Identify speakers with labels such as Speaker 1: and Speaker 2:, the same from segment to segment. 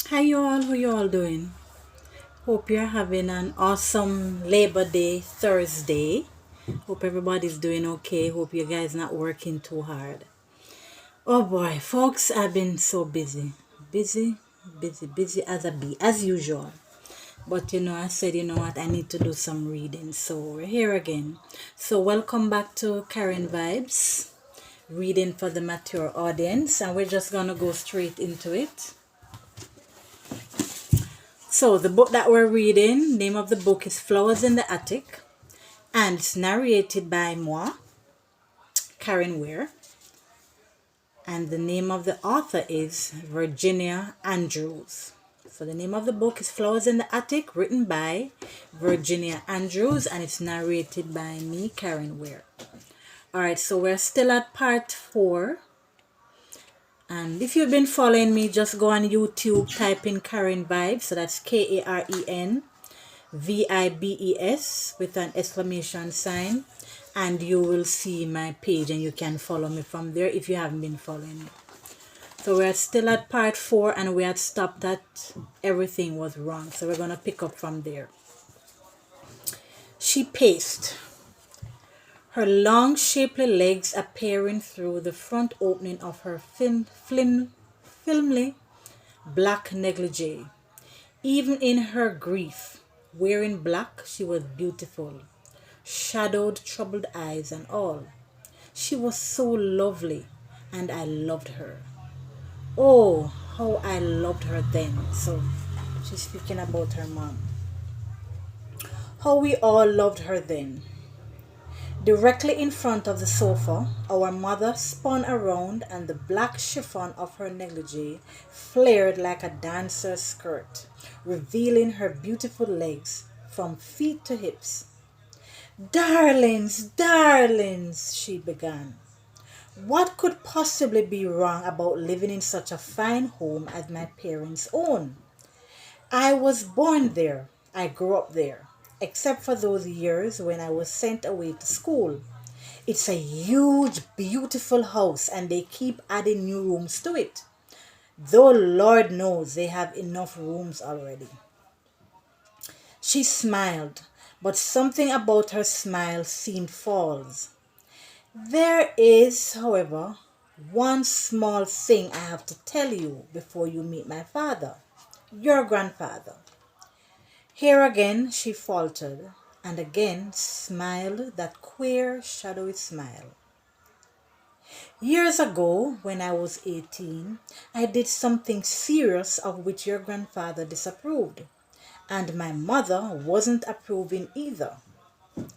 Speaker 1: Hi you all, how you all doing? Hope you're having an awesome Labor Day Thursday. Hope everybody's doing okay. Hope you guys not working too hard. Oh boy, folks, I've been so busy. Busy as a bee, as usual. But I said, you know what, I need to do some reading. So we're here again. So welcome back to Karen Vibes, reading for the mature audience. And we're just gonna go straight into it. So the book that we're reading, name of the book is Flowers in the Attic, and it's narrated by moi, Karen Weir, and the name of the author is Virginia Andrews. So the name of the book is Flowers in the Attic, written by Virginia Andrews, and it's narrated by me, Karen Weir. All right, so we're still at part 4. And if you've been following me, just go on YouTube, type in Karen Vibes. So that's KarenVibes with an exclamation sign. And you will see my page and you can follow me from there if you haven't been following me. So we're still at part 4 and we had stopped at everything was wrong. So we're going to pick up from there. She paced, her long, shapely legs appearing through the front opening of her filmy black negligee. Even in her grief, wearing black, she was beautiful, shadowed, troubled eyes and all. She was so lovely, and I loved her. Oh, how I loved her then. So, she's speaking about her mom. How we all loved her then. Directly in front of the sofa, our mother spun around and the black chiffon of her negligee flared like a dancer's skirt, revealing her beautiful legs from feet to hips. Darlings, darlings, she began. What could possibly be wrong about living in such a fine home as my parents own? I was born there. I grew up there, except for those years when I was sent away to school. It's a huge, beautiful house, and they keep adding new rooms to it. Though Lord knows they have enough rooms already. She smiled, but something about her smile seemed false. There is, however, one small thing I have to tell you before you meet my father, your grandfather. Here again she faltered, and again smiled that queer, shadowy smile. Years ago, when I was 18, I did something serious of which your grandfather disapproved, and my mother wasn't approving either.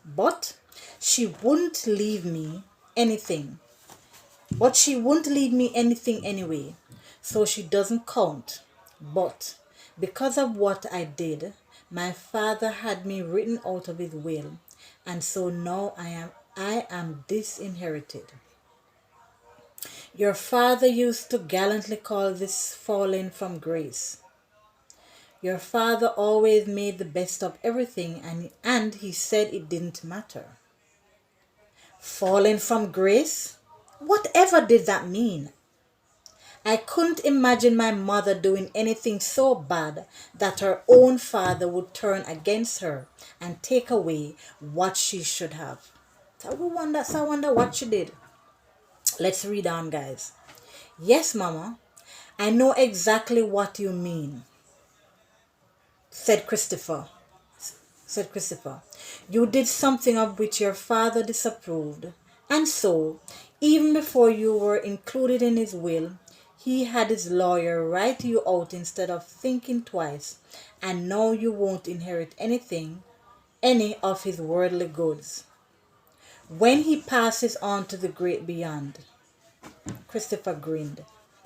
Speaker 1: But she wouldn't leave me anything. But she wouldn't leave me anything anyway, so she doesn't count. But because of what I did, my father had me written out of his will, and so now I am disinherited. Your father used to gallantly call this falling from grace. Your father always made the best of everything, and he said it didn't matter. Falling from grace? Whatever did that mean? I couldn't imagine my mother doing anything so bad that her own father would turn against her and take away what she should have. So I wonder what she did. Let's read on, guys. Yes, Mama, I know exactly what you mean, said Christopher. Said Christopher. You did something of which your father disapproved, and so, even before you were included in his will, he had his lawyer write you out instead of thinking twice, and now you won't inherit any of his worldly goods. When he passes on to the great beyond, Christopher grinned,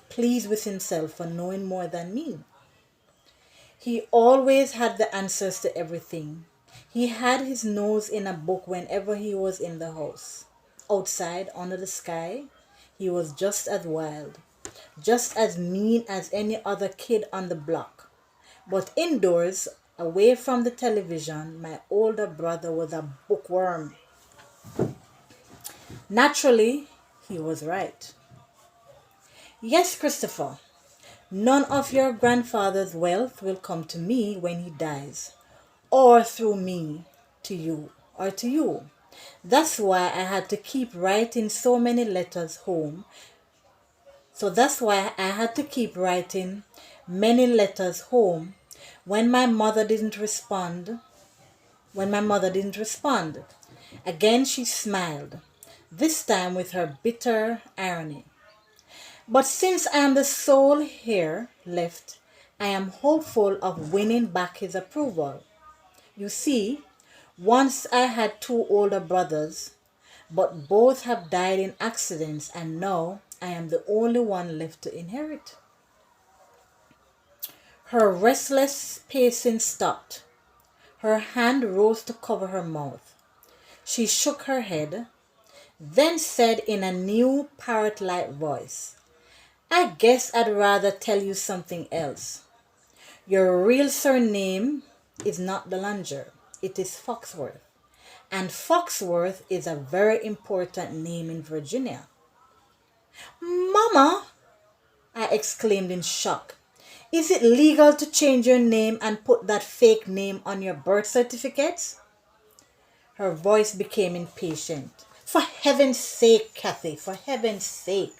Speaker 1: pleased with himself for knowing more than me. He always had the answers to everything. He had his nose in a book whenever he was in the house. Outside, under the sky, he was just as wild, just as mean as any other kid on the block. But indoors, away from the television, my older brother was a bookworm. Naturally, he was right. Yes, Christopher, None of your grandfather's wealth will come to me when he dies, or through me to you or to you. That's why I had to keep writing so many letters home. So that's why I had to keep writing many letters home when my mother didn't respond. When my mother didn't respond. Again she smiled, this time with her bitter irony. But since I am the sole heir left, I am hopeful of winning back his approval. You see, once I had two older brothers, but both have died in accidents, and now I am the only one left to inherit. Her restless pacing stopped. Her hand rose to cover her mouth. She shook her head, then said in a new parrot-like voice, I guess I'd rather tell you something else. Your real surname is not Belanger, it is Foxworth. And Foxworth is a very important name in Virginia. Mama, I exclaimed in shock. Is it legal to change your name and put that fake name on your birth certificates? Her voice became impatient. For heaven's sake, Kathy, for heaven's sake.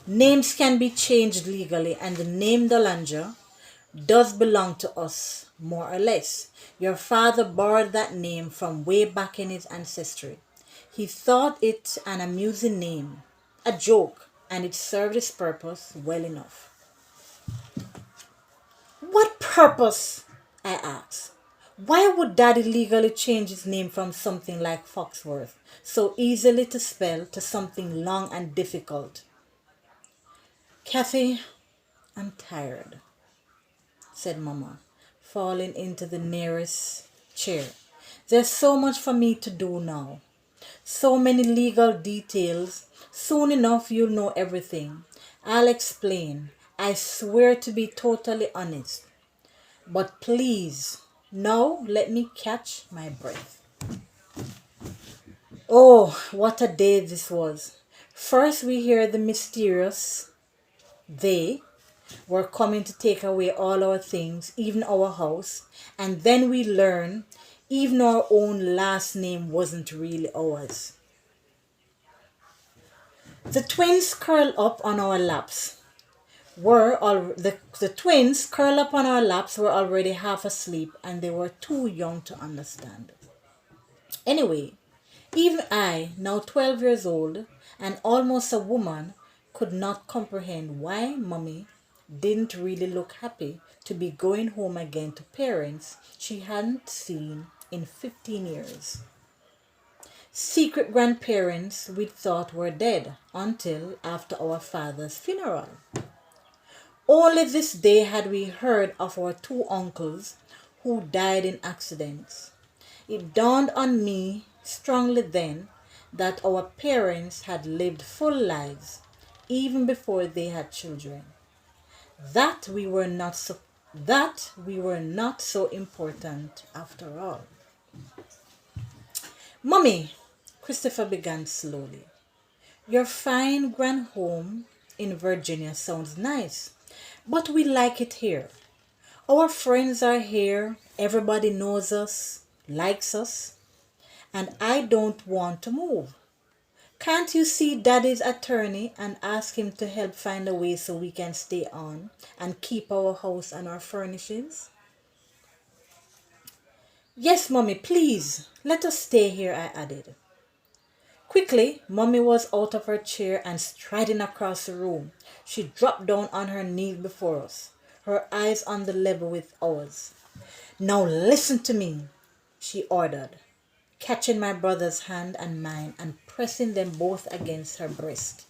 Speaker 1: Names can be changed legally, and the name Dolanger does belong to us, more or less. Your father borrowed that name from way back in his ancestry. He thought it an amusing name, a joke, and it served its purpose well enough. What purpose? I asked. Why would Daddy legally change his name from something like Foxworth, so easily to spell, to something long and difficult? Kathy, I'm tired, said Mama, falling into the nearest chair. There's so much for me to do now. So many legal details. Soon enough you'll know everything. I'll explain. I swear to be totally honest. But please, now let me catch my breath. Oh, what a day this was. First we hear the mysterious they were coming to take away all our things, even our house, and then we learn even our own last name wasn't really ours. The twins curled up on our laps. The twins curled up on our laps were already half asleep and they were too young to understand. Anyway, even I, now 12 years old and almost a woman, could not comprehend why Mummy didn't really look happy to be going home again to parents she hadn't seen in 15 years. Secret grandparents we thought were dead until after our father's funeral. Only this day had we heard of our two uncles who died in accidents. It dawned on me strongly then that our parents had lived full lives even before they had children. That we were not so important after all. Mummy, Christopher began slowly. Your fine grand home in Virginia sounds nice, but we like it here. Our friends are here, everybody knows us, likes us, and I don't want to move. Can't you see Daddy's attorney and ask him to help find a way so we can stay on and keep our house and our furnishings? Yes, Mummy, please, let us stay here, I added. Quickly, Mummy was out of her chair and striding across the room. She dropped down on her knees before us, her eyes on the level with ours. Now listen to me, she ordered, catching my brother's hand and mine and pressing them both against her breast.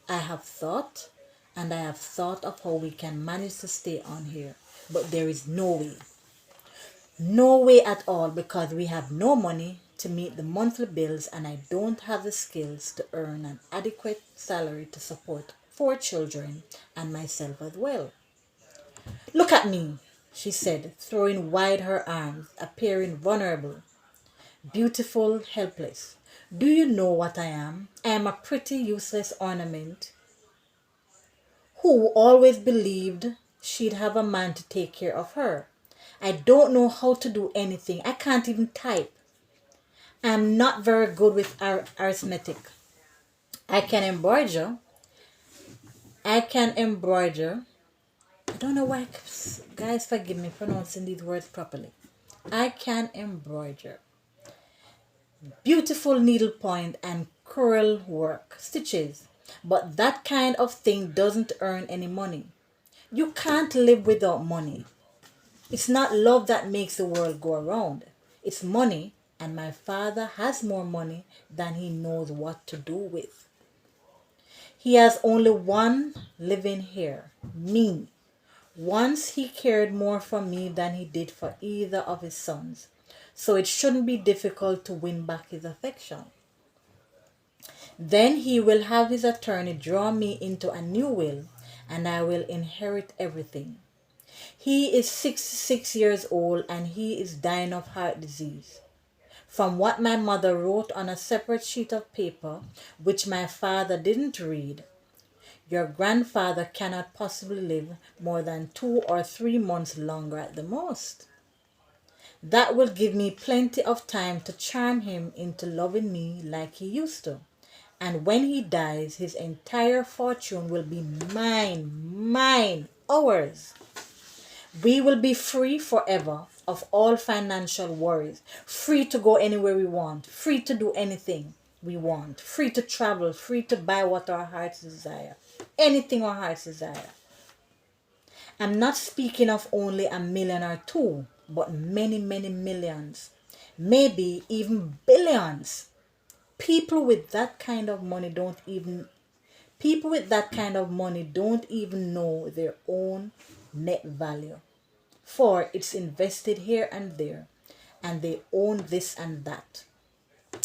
Speaker 1: I have thought, and I have thought of how we can manage to stay on here, but there is no way. No way at all, because we have no money to meet the monthly bills and I don't have the skills to earn an adequate salary to support 4 children and myself as well. Look at me, she said, throwing wide her arms, appearing vulnerable, beautiful, helpless. Do you know what I am? I am a pretty useless ornament. who always believed she'd have a man to take care of her. I don't know how to do anything. I can't even type. I'm not very good with arithmetic. I can embroider. I can embroider. I don't know why, guys, forgive me pronouncing these words properly. I can embroider. Beautiful needlepoint and curl work, stitches. But that kind of thing doesn't earn any money. You can't live without money. It's not love that makes the world go around. It's money, and my father has more money than he knows what to do with. He has only one living here, me. Once he cared more for me than he did for either of his sons, so it shouldn't be difficult to win back his affection. Then he will have his attorney draw me into a new will, and I will inherit everything. He is 66 years old and he is dying of heart disease. From what my mother wrote on a separate sheet of paper, which my father didn't read, your grandfather cannot possibly live more than 2 or 3 months longer at the most. That will give me plenty of time to charm him into loving me like he used to. And when he dies, his entire fortune will be mine, ours. We will be free forever of all financial worries, free to go anywhere we want, free to do anything we want, free to travel, free to buy what our hearts desire, anything our hearts desire. I'm not speaking of only a million or two, but many, many millions, maybe even billions. People with that kind of money don't even People with that kind of money don't even know their own net value, for it's invested here and there, and they own this and that,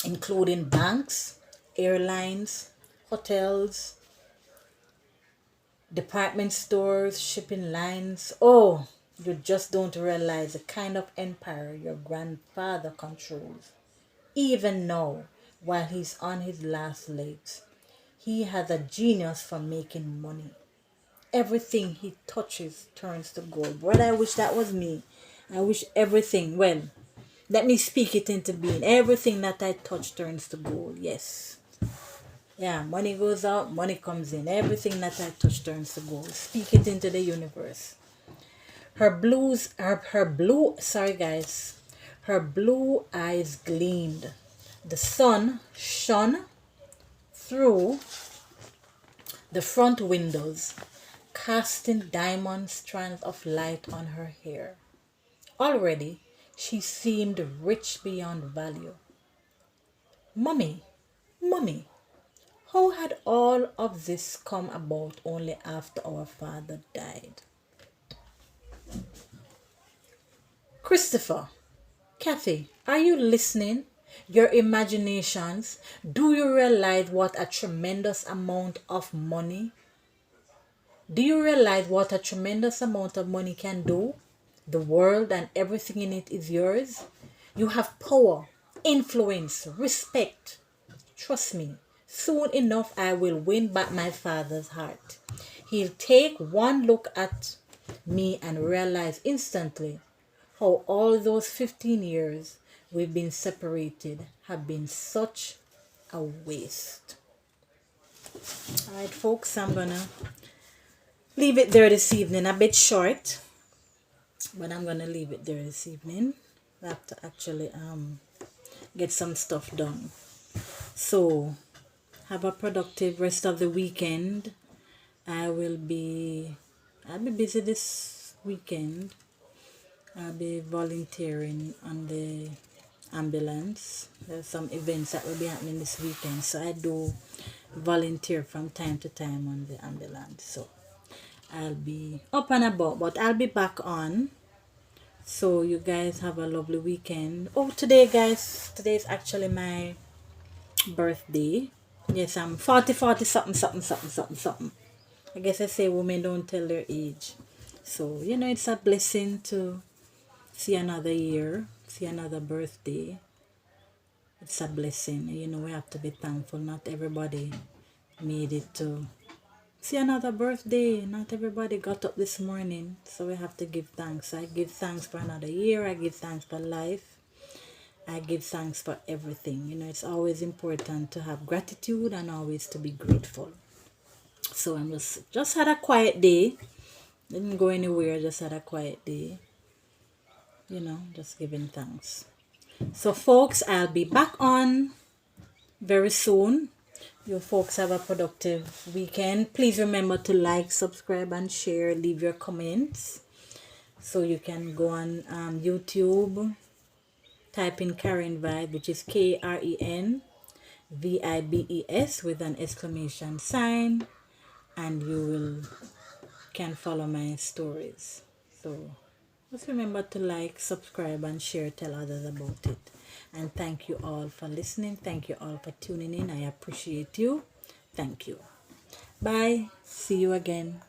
Speaker 1: including banks, airlines, hotels, department stores, shipping lines. Oh, you just don't realize the kind of empire your grandfather controls. Even now, while he's on his last legs, he has a genius for making money. Everything he touches turns to gold. But I wish that was me. I wish everything, well, let me speak it into being. Everything that I touch turns to gold. Yes. Yeah, money goes out, money comes in. Everything that I touch turns to gold. Speak it into the universe. Her blue eyes gleamed. The sun shone through the front windows, casting diamond strands of light on her hair. Already, she seemed rich beyond value. Mummy, Mummy, how had all of this come about only after our father died? Christopher, Kathy, are you listening? Your imaginations, do you realize what a tremendous amount of money Do you realize what a tremendous amount of money can do? The world and everything in it is yours. You have power, influence, respect. Trust me, soon enough I will win back my father's heart. He'll take one look at me and realize instantly how all those 15 years we've been separated have been such a waste. Alright, folks, I'm gonna leave it there this evening. A bit short, but I'm gonna leave it there this evening. I have to actually get some stuff done. So have a productive rest of the weekend. I'll be busy this weekend. I'll be volunteering on the ambulance. There's some events that will be happening this weekend, so I do volunteer from time to time on the ambulance. So I'll be up and about, but I'll be back on. So you guys have a lovely weekend. Oh, today, guys, today is actually my birthday. Yes, I'm 40 something, something, something, something, something. I guess I say women don't tell their age. So, it's a blessing to see another year, see another birthday. It's a blessing. We have to be thankful. Not everybody made it to See, another birthday. Not everybody got up this morning, so we have to give thanks. I give thanks for another year. I give thanks for life. I give thanks for everything. It's always important to have gratitude and always to be grateful. So I'm just had a quiet day. Didn't go anywhere, just had a quiet day. Just giving thanks. So folks, I'll be back on very soon. You folks have a productive weekend. Please remember to like, subscribe, and share. Leave your comments. So you can go on YouTube, type in Karen Vibe, which is KrenVibes with an exclamation sign, and you can follow my stories. So just remember to like, subscribe, and share. Tell others about it. And thank you all for listening. Thank you all for tuning in. I appreciate you. Thank you. Bye. See you again.